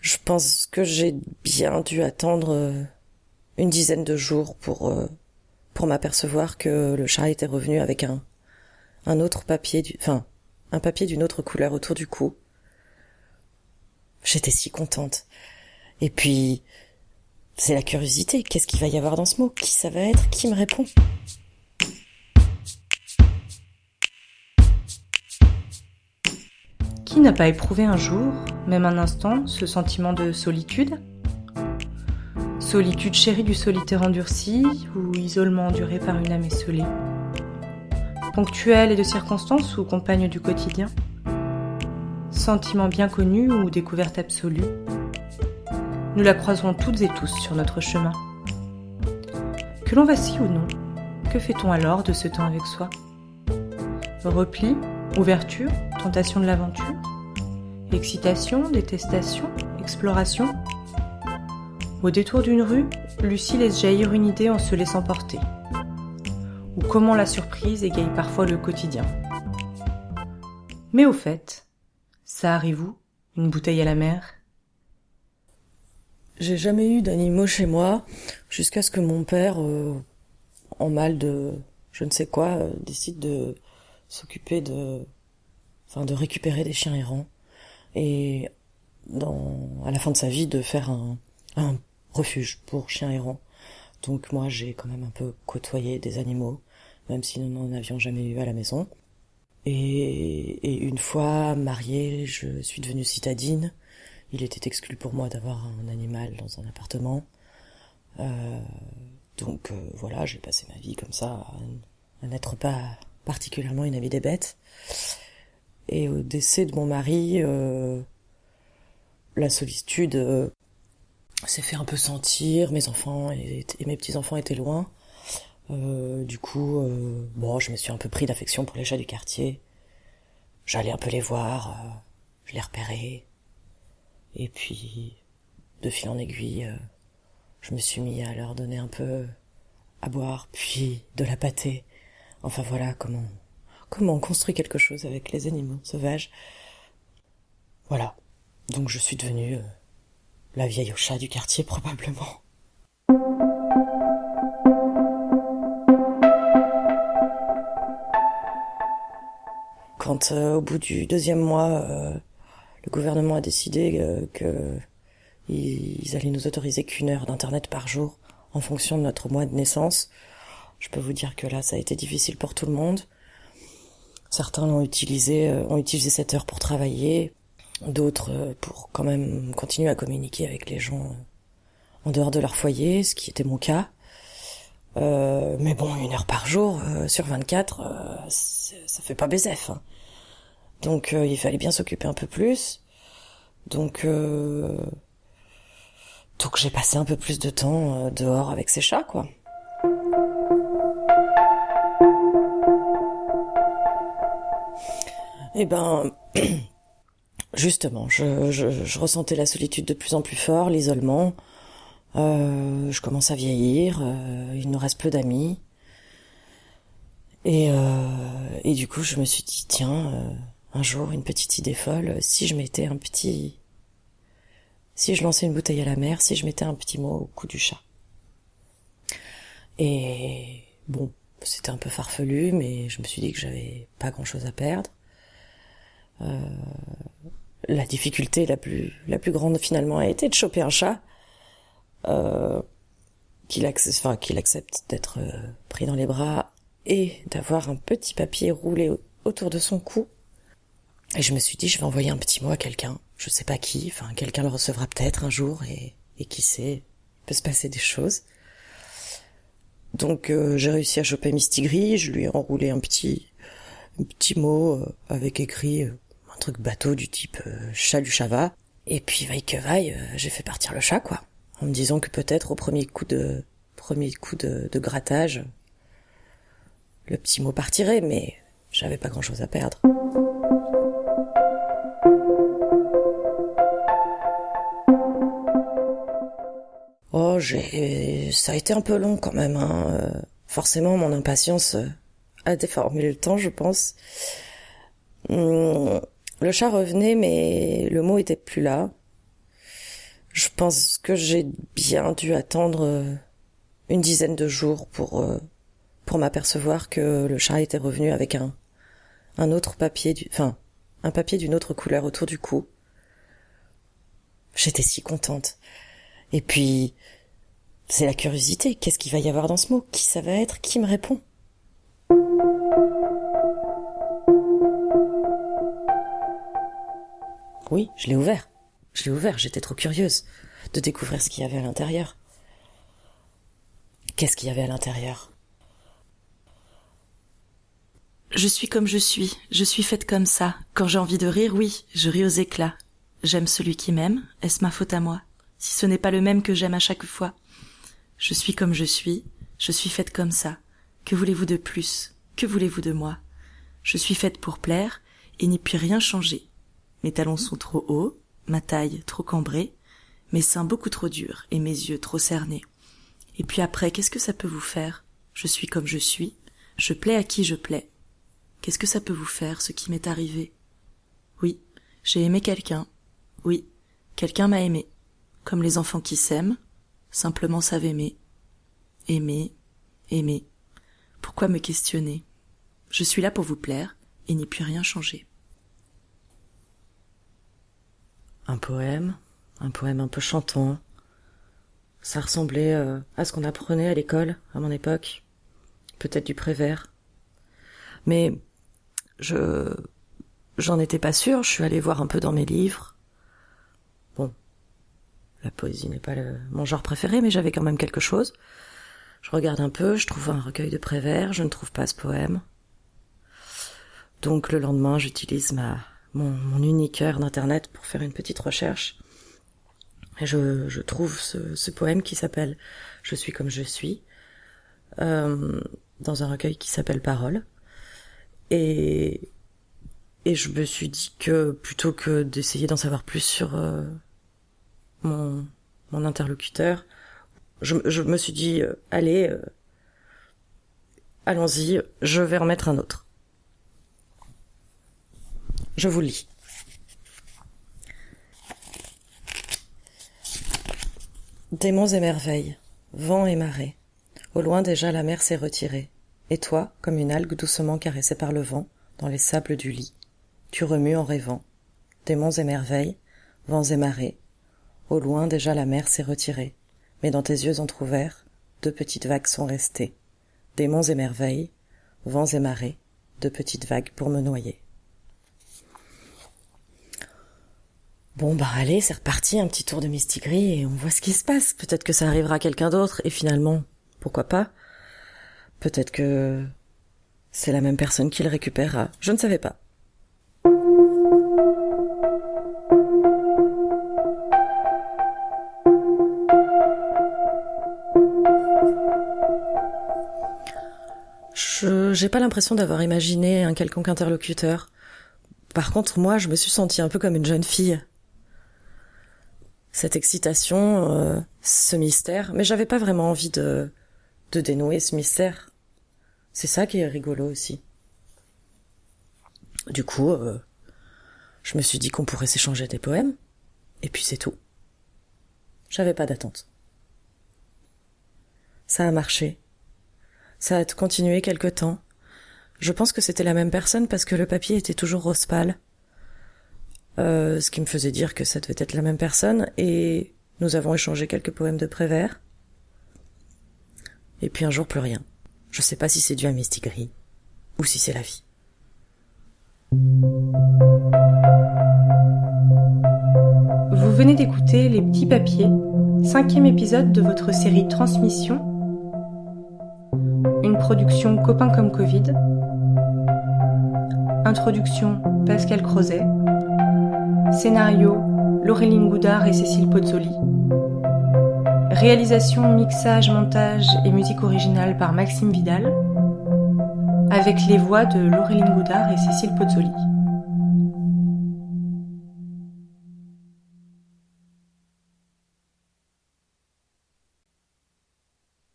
Je pense que j'ai bien dû attendre une dizaine de jours pour m'apercevoir que le chat était revenu avec un autre papier, un papier d'une autre couleur autour du cou. J'étais si contente. Et puis, c'est la curiosité. Qu'est-ce qu'il va y avoir dans ce mot? Qui ça va être? Qui me répond? Qui n'a pas éprouvé un jour, même un instant, ce sentiment de solitude? Solitude chérie du solitaire endurci ou isolement enduré par une âme esseulée? Ponctuelle et de circonstances ou compagne du quotidien? Sentiment bien connu ou découverte absolue? Nous la croiserons toutes et tous sur notre chemin. Que l'on vacille ou non, que fait-on alors de ce temps avec soi? Repli, ouverture, tentation de l'aventure? Excitation, détestation, exploration? Au détour d'une rue, Lucie laisse jaillir une idée en se laissant porter. Ou comment la surprise égaye parfois le quotidien. Mais au fait, ça arrive où, une bouteille à la mer? J'ai jamais eu d'animaux chez moi, jusqu'à ce que mon père, en mal de je ne sais quoi, décide de s'occuper de récupérer des chiens errants. Et à la fin de sa vie, de faire un refuge pour chiens errants. Donc moi, j'ai quand même un peu côtoyé des animaux, même si nous n'en avions jamais eu à la maison. Et une fois mariée, je suis devenue citadine. Il était exclu pour moi d'avoir un animal dans un appartement. Donc voilà, j'ai passé ma vie comme ça, à n'être pas particulièrement une amie des bêtes. Et au décès de mon mari, la solitude s'est fait un peu sentir. Mes enfants et mes petits-enfants étaient loin. Du coup, je me suis un peu pris d'affection pour les chats du quartier. J'allais un peu les voir, je les repérais. Et puis, de fil en aiguille, je me suis mis à leur donner un peu à boire, puis de la pâtée. Enfin voilà comment on construit quelque chose avec les animaux sauvages. Voilà. Donc je suis devenue la vieille au chat du quartier probablement. Quand au bout du 2e mois, le gouvernement a décidé qu'ils allaient nous autoriser qu'1 heure d'internet par jour en fonction de notre mois de naissance, je peux vous dire que là ça a été difficile pour tout le monde. Certains ont utilisé cette heure pour travailler, d'autres pour quand même continuer à communiquer avec les gens en dehors de leur foyer, ce qui était mon cas. Mais bon, 1 heure par jour sur 24, ça fait pas BZF. Hein. Donc il fallait bien s'occuper un peu plus. Donc j'ai passé un peu plus de temps dehors avec ces chats, quoi. Eh ben, justement, je ressentais la solitude de plus en plus fort, l'isolement. Je commence à vieillir, il nous reste peu d'amis. Et du coup, je me suis dit, tiens, un jour, une petite idée folle, si je lançais une bouteille à la mer, si je mettais un petit mot au cou du chat. Et bon, c'était un peu farfelu, mais je me suis dit que j'avais pas grand-chose à perdre. La difficulté la plus grande finalement a été de choper un chat qu'il accepte d'être pris dans les bras et d'avoir un petit papier roulé autour de son cou. Et je me suis dit, je vais envoyer un petit mot à quelqu'un, je sais pas qui, quelqu'un le recevra peut-être un jour et qui sait, il peut se passer des choses. Donc j'ai réussi à choper Mistigris, je lui ai enroulé un petit mot avec écrit un truc bateau du type chat du Chava. Et puis vaille que vaille, j'ai fait partir le chat, quoi. En me disant que peut-être au premier coup de grattage, le petit mot partirait, mais j'avais pas grand-chose à perdre. Oh, ça a été un peu long quand même, hein. Forcément, mon impatience a déformé le temps, je pense. Le chat revenait, mais le mot était plus là. Je pense que j'ai bien dû attendre une dizaine de jours pour m'apercevoir que le chat était revenu avec un autre papier, un papier d'une autre couleur autour du cou. J'étais si contente. Et puis, c'est la curiosité. Qu'est-ce qu'il va y avoir dans ce mot? Qui ça va être? Qui me répond? Oui, je l'ai ouvert. J'étais trop curieuse de découvrir ce qu'il y avait à l'intérieur. Qu'est-ce qu'il y avait à l'intérieur? Je suis comme je suis faite comme ça. Quand j'ai envie de rire, oui, je ris aux éclats. J'aime celui qui m'aime, est-ce ma faute à moi? Si ce n'est pas le même que j'aime à chaque fois. Je suis comme je suis faite comme ça. Que voulez-vous de plus? Que voulez-vous de moi? Je suis faite pour plaire et n'y puis rien changer. Mes talons sont trop hauts, ma taille trop cambrée, mes seins beaucoup trop durs et mes yeux trop cernés. Et puis après, qu'est-ce que ça peut vous faire? Je suis comme je plais à qui je plais. Qu'est-ce que ça peut vous faire, ce qui m'est arrivé? Oui, j'ai aimé quelqu'un. Oui, quelqu'un m'a aimé. Comme les enfants qui s'aiment, simplement savent aimer. Aimer, aimer. Pourquoi me questionner? Je suis là pour vous plaire et n'y puis rien changer. Un poème un peu chantant. Ça ressemblait à ce qu'on apprenait à l'école, à mon époque. Peut-être du Prévert. Mais j'en étais pas sûre, je suis allée voir un peu dans mes livres. Bon, la poésie n'est pas mon genre préféré, mais j'avais quand même quelque chose. Je regarde un peu, je trouve un recueil de Prévert, je ne trouve pas ce poème. Donc le lendemain, j'utilise mon unique heure d'internet pour faire une petite recherche. Et je trouve ce poème qui s'appelle « Je suis comme je suis » dans un recueil qui s'appelle « Paroles ». Et je me suis dit que plutôt que d'essayer d'en savoir plus sur mon interlocuteur, je me suis dit allez, allons-y, je vais en mettre un autre. Je vous le lis. Démons et merveilles, vent et marée, au loin déjà la mer s'est retirée, et toi, comme une algue doucement caressée par le vent, dans les sables du lit, tu remues en rêvant. Démons et merveilles, vents et marées, au loin déjà la mer s'est retirée, mais dans tes yeux entr'ouverts, 2 petites vagues sont restées. Démons et merveilles, vents et marées, 2 petites vagues pour me noyer. Bon bah allez, c'est reparti, un petit tour de mistigris et on voit ce qui se passe. Peut-être que ça arrivera à quelqu'un d'autre et finalement, pourquoi pas? Peut-être que c'est la même personne qui le récupérera. Je ne savais pas. J'ai pas l'impression d'avoir imaginé un quelconque interlocuteur. Par contre, moi, je me suis sentie un peu comme une jeune fille. Cette excitation, ce mystère, mais j'avais pas vraiment envie de dénouer ce mystère. C'est ça qui est rigolo aussi. Du coup, je me suis dit qu'on pourrait s'échanger des poèmes, et puis c'est tout. J'avais pas d'attente. Ça a marché. Ça a continué quelque temps. Je pense que c'était la même personne parce que le papier était toujours rose pâle. Ce qui me faisait dire que ça devait être la même personne, et nous avons échangé quelques poèmes de Prévert. Et puis un jour, plus rien. Je sais pas si c'est dû à Mistigris, ou si c'est la vie. Vous venez d'écouter Les Petits Papiers, 5e épisode de votre série Transmission, une production Copains comme Covid. Introduction Pascal Crozet. Scénario Laureline Goudard et Cécile Pozzoli. Réalisation, mixage, montage et musique originale par Maxime Vidal, avec les voix de Laureline Goudard et Cécile Pozzoli.